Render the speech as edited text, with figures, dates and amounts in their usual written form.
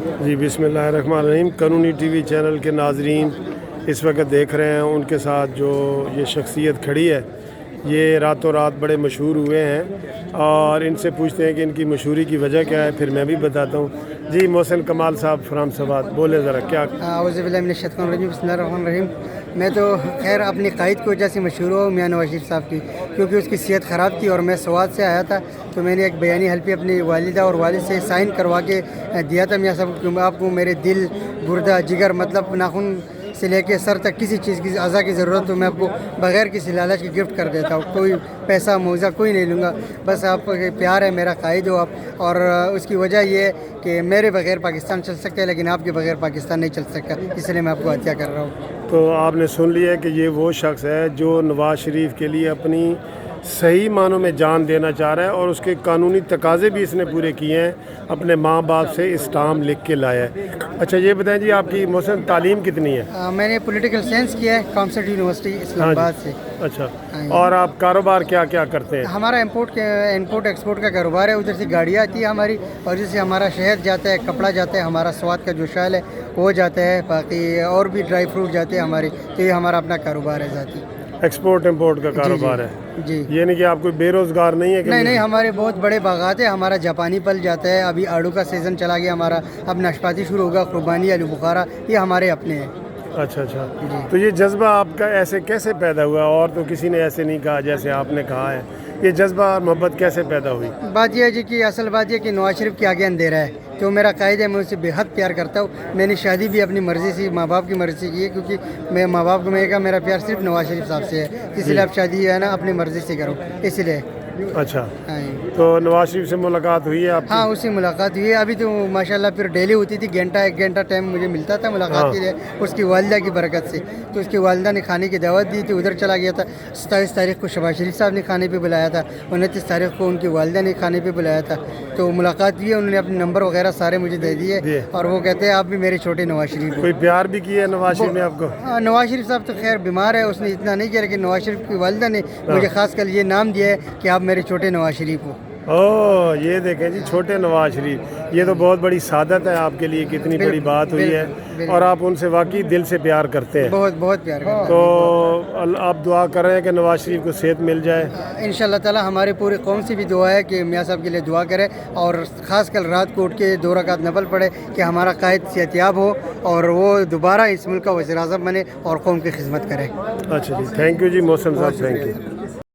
جی بسم اللہ الرحمن الرحیم. قانونی ٹی وی چینل کے ناظرین اس وقت دیکھ رہے ہیں ان کے ساتھ جو یہ شخصیت کھڑی ہے، یہ راتوں رات بڑے مشہور ہوئے ہیں اور ان سے پوچھتے ہیں کہ ان کی مشہوری کی وجہ کیا ہے، پھر میں بھی بتاتا ہوں. جی محسن کمال صاحب فرام سوات، بولے ذرا کیا. اعوذ باللہ من الشیطان الرجیم، بسم اللہ الرحمن الرحیم. میں تو خیر اپنی قائد کی وجہ سے مشہور ہوں، میاں نواز شریف صاحب کی، کیونکہ اس کی صحت خراب تھی اور میں سوات سے آیا تھا تو میں نے ایک بیانی حلفی اپنی والدہ اور والد سے سائن کروا کے دیا تھا میاں صاحب کہ آپ کو میرے دل، گردہ، جگر، مطلب ناخن سے لے کے سر تک کسی چیز کی اعضاء کی ضرورت تو میں آپ کو بغیر کسی لالچ کی گفٹ کر دیتا ہوں. کوئی پیسہ موزہ کوئی نہیں لوں گا، بس آپ کے پیار ہے، میرا قائد ہو آپ. اور اس کی وجہ یہ ہے کہ میرے بغیر پاکستان چل سکتا ہے لیکن آپ کے بغیر پاکستان نہیں چل سکتا، اس لیے میں آپ کو عطیہ کر رہا ہوں. تو آپ نے سن لیا کہ یہ وہ شخص ہے جو نواز شریف کے لیے اپنی صحیح معنوں میں جان دینا چاہ رہا ہے اور اس کے قانونی تقاضے بھی اس نے پورے کیے ہیں، اپنے ماں باپ سے اسٹامپ لکھ کے لایا ہے. اچھا یہ بتائیں جی، آپ کی محسن تعلیم کتنی ہے؟ میں نے پولیٹیکل سائنس کیا ہے کامسٹ یونیورسٹی اسلام آباد سے. اچھا، اور آپ کاروبار کیا کیا کرتے ہیں؟ ہمارا امپورٹ ایکسپورٹ کا کاروبار ہے. ادھر سے گاڑیاں آتی ہے ہماری، اور ادھر سے ہمارا شہد جاتا ہے، کپڑا جاتا ہے، ہمارا سوات کا جو شال ہے وہ جاتا ہے، باقی اور بھی ڈرائی فروٹ جاتے ہیں ہمارے. تو یہ ہمارا اپنا کاروبار ہے ذاتی، ایکسپورٹ امپورٹ کا کاروبار ہے. جی یہ نہیں کہ آپ کوئی بے روزگار نہیں ہے کہ نہیں، ہمارے بہت بڑے باغات ہیں. ہمارا جاپانی پل جاتا ہے، ابھی آڑو کا سیزن چلا گیا ہمارا، اب ناشپاتی شروع ہوگا، قربانی، آلو بخارا، یہ ہمارے اپنے ہیں. اچھا. تو یہ جذبہ آپ کا ایسے کیسے پیدا ہوا؟ اور تو کسی نے ایسے نہیں کہا جیسے آپ نے کہا ہے. یہ جذبہ اور محبت کیسے پیدا ہوئی؟ بات یہ ہے جی کہ اصل بات یہ کہ نواز شریف کے آگے اندھیرا ہے. جو میرا قائد ہے میں اسے بے حد پیار کرتا ہوں. میں نے شادی بھی اپنی مرضی سے، ماں باپ کی مرضی سے کی ہے، کیونکہ میں ماں باپ کو میں کہا میرا پیار صرف نواز شریف صاحب سے ہے، اس لیے اب شادی جو ہے نا اپنی مرضی سے کروں، اس لیے. اچھا، تو نواز شریف سے ملاقات ہوئی ہے آپ کی؟ ہاں، اس سے ملاقات ہوئی ہے. ابھی تو ماشاءاللہ پھر ڈیلی ہوتی تھی، ایک گھنٹہ ٹائم مجھے ملتا تھا ملاقات کے لیے، اس کی والدہ کی برکت سے. تو اس کی والدہ نے کھانے کی دعوت دی تھی، ادھر چلا گیا تھا. 27 تاریخ کو شہباز شریف صاحب نے کھانے پہ بلایا تھا، 29 تاریخ کو ان کی والدہ نے کھانے پہ بلایا تھا. تو ملاقات ہوئی ہے، انہوں نے اپنے نمبر وغیرہ سارے مجھے دے دیے اور وہ کہتے ہیں آپ بھی میرے چھوٹے نواز شریف ہو. کوئی پیار بھی کیا ہے نواز شریف نے آپ کو؟ نواز شریف صاحب تو خیر بیمار ہے، اس نے اتنا نہیں کیا، لیکن نواز شریف کی والدہ نے مجھے خاص کر یہ نام دیا ہے کہ آپ میرے چھوٹے نواز شریف ہو. یہ دیکھیں جی، چھوٹے نواز شریف، یہ تو بہت بڑی سعادت ہے آپ کے لیے، کتنی بڑی بات ہوئی ہے اور آپ ان سے واقعی دل سے پیار کرتے ہیں. بہت پیار کرتے ہیں. تو آپ دعا کر رہے ہیں کہ نواز شریف کو صحت مل جائے انشاءاللہ تعالی. ہمارے پورے قوم سے بھی دعا ہے کہ میاں صاحب کے لیے دعا کرے اور خاص کر رات کو اٹھ کے 2 رکعت نفل پڑھے کہ ہمارا قائد صحت یاب ہو اور وہ دوبارہ اس ملک کا وزیر اعظم بنے اور قوم کی خدمت کرے. اچھا جی، تھینک یو جی محسن صاحب، تھینک یو.